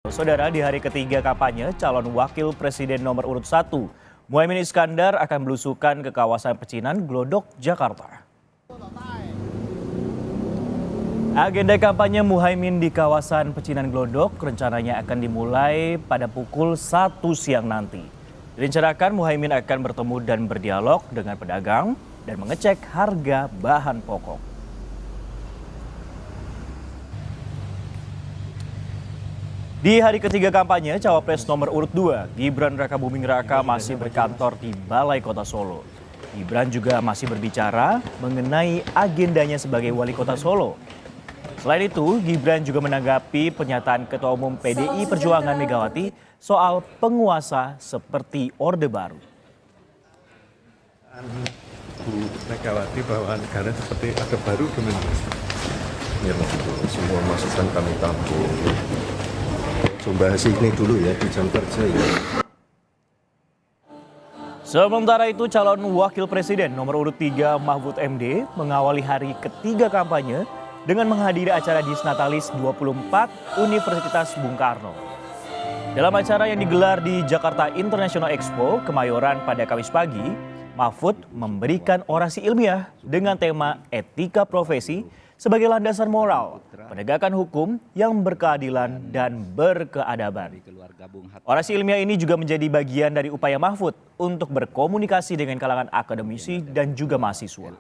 Saudara, di hari ketiga kampanye, calon wakil presiden nomor urut 1, Muhaimin Iskandar akan belusukan ke kawasan Pecinan, Glodok, Jakarta. Agenda kampanye Muhaimin di kawasan Pecinan Glodok rencananya akan dimulai pada pukul 1 siang nanti. Direncanakan Muhaimin akan bertemu dan berdialog dengan pedagang dan mengecek harga bahan pokok. Di hari ketiga kampanye, Cawapres nomor urut 2, Gibran Rakabuming Raka masih berkantor di Balai Kota Solo. Gibran juga masih berbicara mengenai agendanya sebagai wali kota Solo. Selain itu, Gibran juga menanggapi pernyataan Ketua Umum PDI Perjuangan Megawati soal penguasa seperti Orde Baru. Bu Megawati bahwa negara seperti Orde Baru gimana? Ya, semua masukan kami tampung. Coba sini dulu ya di jam kerja ya. Sementara itu, calon wakil presiden nomor urut 3 Mahfud MD mengawali hari ketiga kampanye dengan menghadiri acara Disnatalis 24 Universitas Bung Karno. Dalam acara yang digelar di Jakarta International Expo, Kemayoran pada Kamis pagi, Mahfud memberikan orasi ilmiah dengan tema etika profesi sebagai landasan moral, penegakan hukum yang berkeadilan dan berkeadaban. Orasi ilmiah ini juga menjadi bagian dari upaya Mahfud untuk berkomunikasi dengan kalangan akademisi dan juga mahasiswa.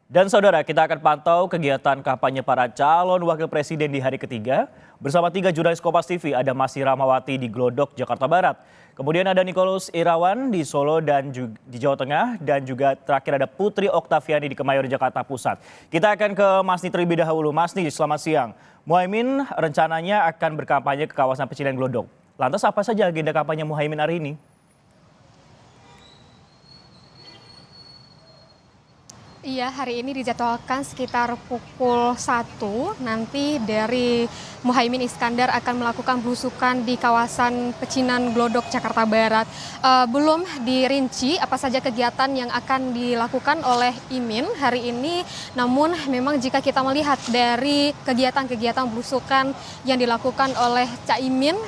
Dan saudara, kita akan pantau kegiatan kampanye para calon wakil presiden di hari ketiga. Bersama 3 jurnalis Kompas TV, ada Masih Rahmawati di Glodok, Jakarta Barat. Kemudian ada Nicholas Irawan di Solo dan juga di Jawa Tengah. Dan juga terakhir ada Putri Oktaviani di Kemayoran, Jakarta Pusat. Kita akan ke Mas Ni terlebih dahulu. Mas Ni, selamat siang. Muhaimin rencananya akan berkampanye ke kawasan Pecinan Glodok. Lantas apa saja agenda kampanye Muhaimin hari ini? Iya, hari ini dijadwalkan sekitar pukul 1 nanti dari Muhaimin Iskandar akan melakukan belusukan di kawasan Pecinan Glodok, Jakarta Barat. Belum dirinci apa saja kegiatan yang akan dilakukan oleh Imin hari ini, namun memang jika kita melihat dari kegiatan-kegiatan belusukan yang dilakukan oleh Caimin,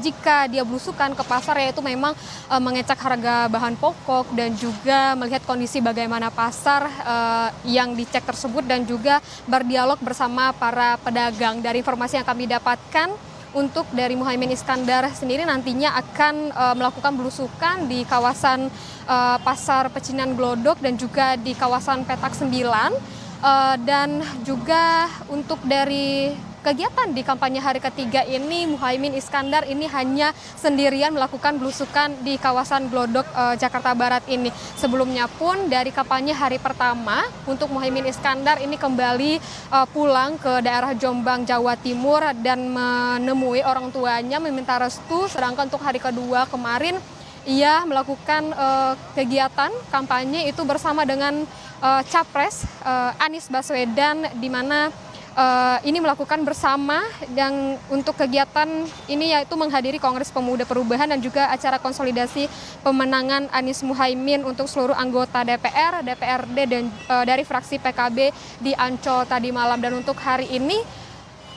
jika dia belusukan ke pasar yaitu memang mengecek harga bahan pokok dan juga melihat kondisi bagaimana pasar yang dicek tersebut dan juga berdialog bersama para pedagang. Dari informasi yang kami dapatkan, untuk dari Muhaimin Iskandar sendiri nantinya akan melakukan belusukan di kawasan Pasar Pecinan Glodok dan juga di kawasan Petak 9. Dan juga untuk dari kegiatan di kampanye hari ketiga ini, Muhaimin Iskandar ini hanya sendirian melakukan belusukan di kawasan Glodok, Jakarta Barat ini. Sebelumnya pun dari kampanye hari pertama untuk Muhaimin Iskandar ini kembali pulang ke daerah Jombang, Jawa Timur dan menemui orang tuanya meminta restu. Sedangkan untuk hari kedua kemarin ia melakukan kegiatan kampanye itu bersama dengan Capres Anies Baswedan, di mana ini melakukan bersama yang untuk kegiatan ini yaitu menghadiri Kongres Pemuda Perubahan dan juga acara konsolidasi pemenangan Anies Muhaimin untuk seluruh anggota DPR, DPRD dan dari fraksi PKB di Ancol tadi malam. Dan untuk hari ini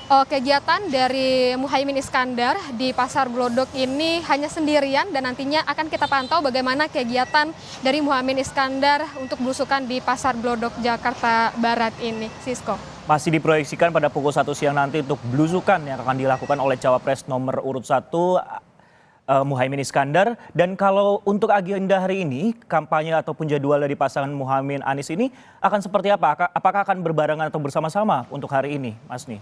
kegiatan dari Muhaimin Iskandar di Pasar Glodok ini hanya sendirian dan nantinya akan kita pantau bagaimana kegiatan dari Muhaimin Iskandar untuk belusukan di Pasar Glodok, Jakarta Barat ini. Sisko. Masih diproyeksikan pada pukul 1 siang nanti untuk belusukan yang akan dilakukan oleh Cawapres nomor urut 1 Muhaimin Iskandar. Dan kalau untuk agenda hari ini, kampanye ataupun jadwal dari pasangan Muhaimin Anies ini akan seperti apa? Apakah akan berbarengan atau bersama-sama untuk hari ini, Mas Ni?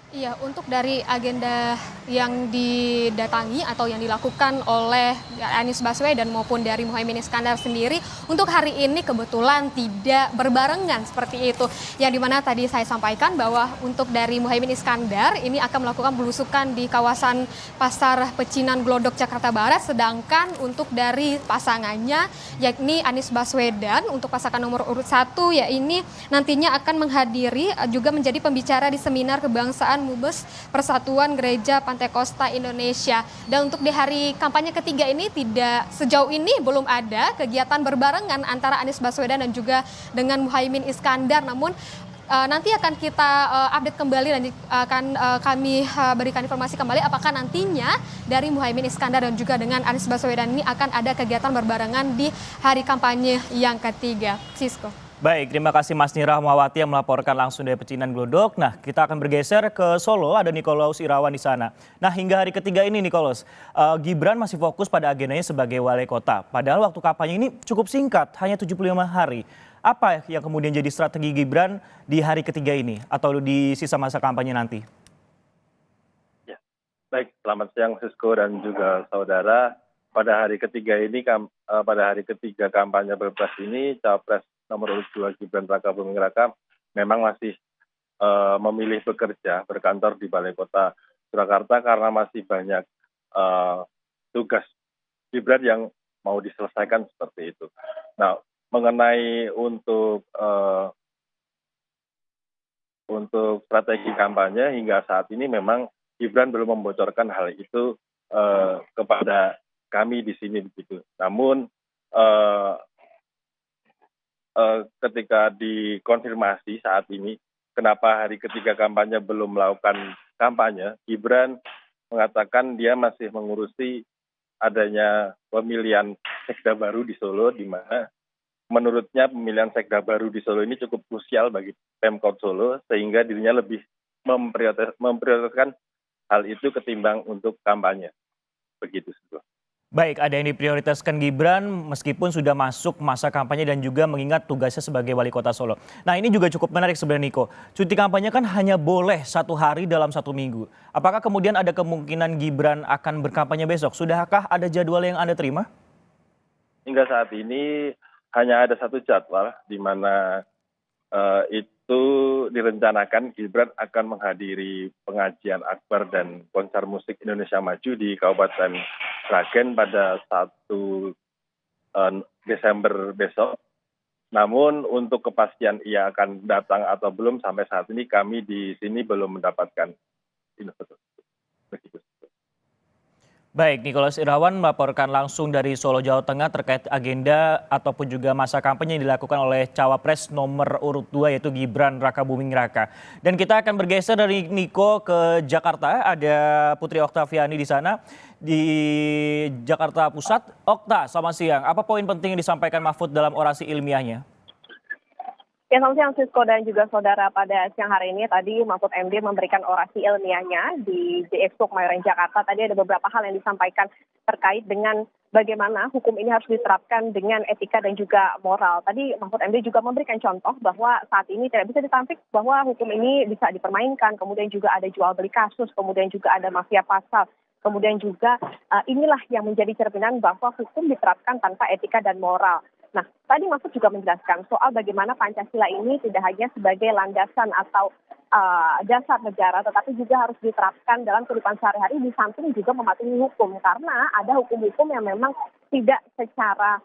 Iya, untuk dari agenda yang didatangi atau yang dilakukan oleh Anies Baswedan maupun dari Muhaimin Iskandar sendiri, untuk hari ini kebetulan tidak berbarengan seperti itu. Yang dimana tadi saya sampaikan bahwa untuk dari Muhaimin Iskandar ini akan melakukan belusukan di kawasan Pasar Pecinan Glodok, Jakarta Barat. Sedangkan untuk dari pasangannya yakni Anies Baswedan, untuk pasangan nomor urut 1 ya ini nantinya akan menghadiri juga menjadi pembicara di seminar kebangsaan Mubes Persatuan Gereja Pantai Kosta Indonesia. Dan untuk di hari kampanye ketiga ini sejauh ini belum ada kegiatan berbarengan antara Anies Baswedan dan juga dengan Muhaimin Iskandar. Namun nanti akan kita update kembali dan akan kami berikan informasi kembali apakah nantinya dari Muhaimin Iskandar dan juga dengan Anies Baswedan ini akan ada kegiatan berbarengan di hari kampanye yang ketiga. Sisko. Baik, terima kasih Mas Nira Rahmawati yang melaporkan langsung dari Pecinan Glodok. Nah, kita akan bergeser ke Solo, ada Nikolaus Irawan di sana. Nah, hingga hari ketiga ini Nikolaus, Gibran masih fokus pada agendanya sebagai wali kota. Padahal waktu kampanye ini cukup singkat, hanya 75 hari. Apa yang kemudian jadi strategi Gibran di hari ketiga ini atau di sisa masa kampanye nanti? Ya, baik. Selamat siang Sisko dan juga saudara. Pada hari ketiga ini, pada hari ketiga kampanye Pilpres ini, Capres nomor urut 2 Gibran Raka Buming Raka memang masih memilih bekerja berkantor di Balai Kota Surakarta karena masih banyak tugas Gibran yang mau diselesaikan seperti itu. Nah, mengenai untuk strategi kampanye hingga saat ini memang Gibran belum membocorkan hal itu kepada kami di sini begitu. Namun ketika dikonfirmasi saat ini kenapa hari ketiga kampanye belum melakukan kampanye, Gibran mengatakan dia masih mengurusi adanya pemilihan sekda baru di Solo, di mana menurutnya pemilihan sekda baru di Solo ini cukup krusial bagi Pemkot Solo sehingga dirinya lebih memprioritaskan hal itu ketimbang untuk kampanye. Begitu. Baik, ada yang diprioritaskan Gibran meskipun sudah masuk masa kampanye dan juga mengingat tugasnya sebagai wali kota Solo. Nah, ini juga cukup menarik sebenarnya Niko. Cuti kampanye kan hanya boleh 1 hari dalam 1 minggu. Apakah kemudian ada kemungkinan Gibran akan berkampanye besok? Sudahkah ada jadwal yang Anda terima? Hingga saat ini hanya ada 1 jadwal di mana itu direncanakan Gibran akan menghadiri pengajian akbar dan konser musik Indonesia Maju di Kabupaten Sragen pada 1 Desember besok. Namun untuk kepastian ia akan datang atau belum sampai saat ini kami di sini belum mendapatkan info. Begitu. Baik, Nikolaus Irawan melaporkan langsung dari Solo, Jawa Tengah terkait agenda ataupun juga masa kampanye yang dilakukan oleh Cawapres nomor urut 2 yaitu Gibran Raka Buming Raka. Dan kita akan bergeser dari Niko ke Jakarta, ada Putri Oktaviani di sana di Jakarta Pusat. Okta, selamat siang. Apa poin penting yang disampaikan Mahfud dalam orasi ilmiahnya? Ya, selamat siang Sisko dan juga saudara. Pada siang hari ini tadi Mahfud MD memberikan orasi ilmiahnya di Expo Kemayoran Jakarta. Tadi ada beberapa hal yang disampaikan terkait dengan bagaimana hukum ini harus diterapkan dengan etika dan juga moral. Tadi Mahfud MD juga memberikan contoh bahwa saat ini tidak bisa ditampik bahwa hukum ini bisa dipermainkan. Kemudian juga ada jual beli kasus, kemudian juga ada mafia pasal. Kemudian juga inilah yang menjadi cerminan bahwa hukum diterapkan tanpa etika dan moral. Nah, tadi Mahfud juga menjelaskan soal bagaimana Pancasila ini tidak hanya sebagai landasan atau dasar negara, tetapi juga harus diterapkan dalam kehidupan sehari-hari di samping juga mematuhi hukum. Karena ada hukum-hukum yang memang tidak secara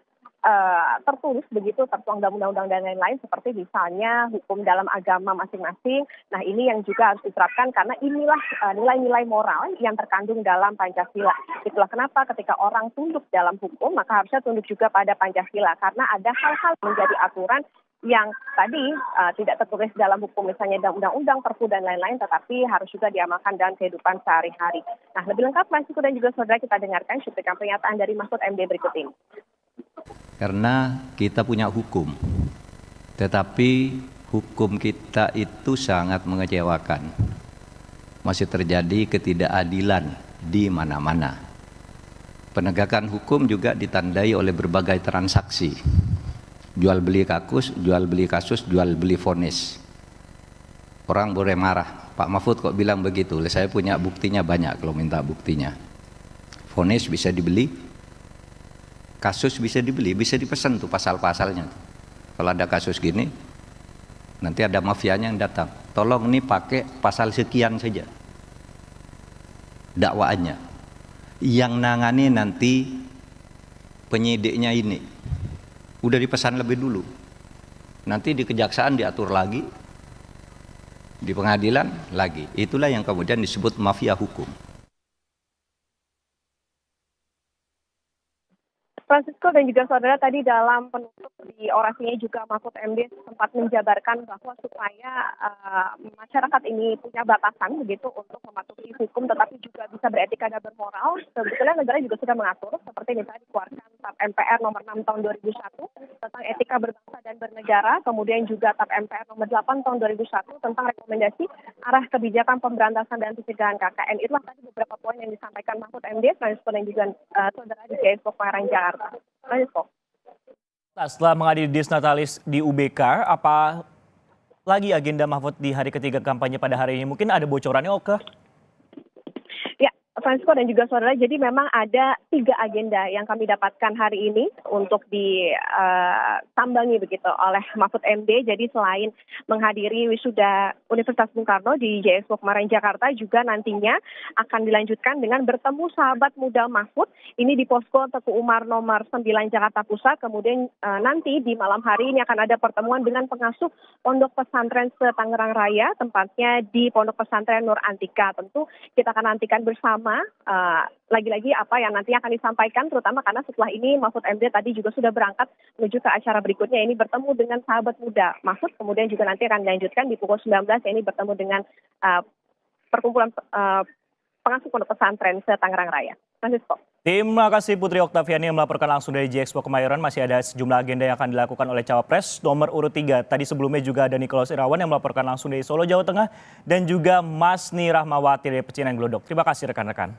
tertulis begitu, tertuang dalam undang-undang dan lain-lain, seperti misalnya hukum dalam agama masing-masing. Nah, ini yang juga harus diterapkan karena inilah nilai-nilai moral yang terkandung dalam Pancasila. Itulah kenapa ketika orang tunduk dalam hukum, maka harusnya tunduk juga pada Pancasila. Karena ada hal-hal menjadi aturan yang tadi tidak tertulis dalam hukum, misalnya dalam undang-undang, perpu, dan lain-lain, tetapi harus juga diamalkan dalam kehidupan sehari-hari. Nah, lebih lengkap Mas Iko dan juga saudara kita dengarkan cuplikan pernyataan dari Mahfud MD berikut ini. Karena kita punya hukum, tetapi hukum kita itu sangat mengecewakan. Masih terjadi ketidakadilan di mana-mana. Penegakan hukum juga ditandai oleh berbagai transaksi. Jual beli kasus, jual beli vonis. Orang boleh marah, Pak Mahfud kok bilang begitu? Saya punya buktinya banyak kalau minta buktinya. Vonis bisa dibeli, kasus bisa dibeli, bisa dipesan tuh pasal-pasalnya. Kalau ada kasus gini, nanti ada mafianya yang datang. Tolong nih pakai pasal sekian saja dakwaannya. Yang nangani nanti penyidiknya ini. Udah dipesan lebih dulu. Nanti di kejaksaan diatur lagi. di pengadilan lagi. Itulah yang kemudian disebut mafia hukum. Francisco dan juga saudara, tadi dalam penutup di orasinya juga Mahfud MD sempat menjabarkan bahwa supaya masyarakat ini punya batasan begitu untuk mematuhi hukum tetapi juga bisa beretika dan bermoral. Sebetulnya negara juga sudah mengatur seperti misalnya dikeluarkan TAP MPR nomor 6 tahun 2001 tentang etika berbangsa dan bernegara, kemudian juga TAP MPR nomor 8 tahun 2001 tentang rekomendasi arah kebijakan pemberantasan dan pencegahan KKN. Itulah tadi beberapa poin yang disampaikan Mahfud MD, Francisco dan juga saudara di JX Pemayaran Jakarta. Francisco. Setelah menghadiri Disnatalis di UBK, apa lagi agenda Mahfud di hari ketiga kampanye pada hari ini? Mungkin ada bocorannya, Oke? Ya, Francisco dan juga saudara, jadi memang ada 3 agenda yang kami dapatkan hari ini untuk ditambangi begitu oleh Mahfud MD. Jadi selain menghadiri wisuda Universitas Bung Karno di JXPO Kemarin Jakarta, juga nantinya akan dilanjutkan dengan bertemu sahabat muda Mahfud ini di Posko Teguh Umar nomor 9 Jakarta Pusat. Kemudian nanti di malam hari ini akan ada pertemuan dengan pengasuh Pondok Pesantren Tangerang Raya, tempatnya di Pondok Pesantren Nur Antika. Tentu kita akan nantikan bersama lagi-lagi apa yang nantinya akan disampaikan, terutama karena setelah ini Mahfud MD tadi juga sudah berangkat menuju ke acara berikutnya, ini bertemu dengan sahabat muda Mahfud, kemudian juga nanti akan dilanjutkan di pukul 19, ini bertemu dengan perkumpulan pengasuh Pondok Pesantren Tangerang Raya. Francisco. Terima kasih Putri Oktaviani yang melaporkan langsung dari JXPO Kemayoran. Masih ada sejumlah agenda yang akan dilakukan oleh Cawapres nomor urut 3. Tadi sebelumnya juga ada Nikolaus Irawan yang melaporkan langsung dari Solo, Jawa Tengah. Dan juga Masni Rahmawati dari Pecinan Glodok. Terima kasih rekan-rekan.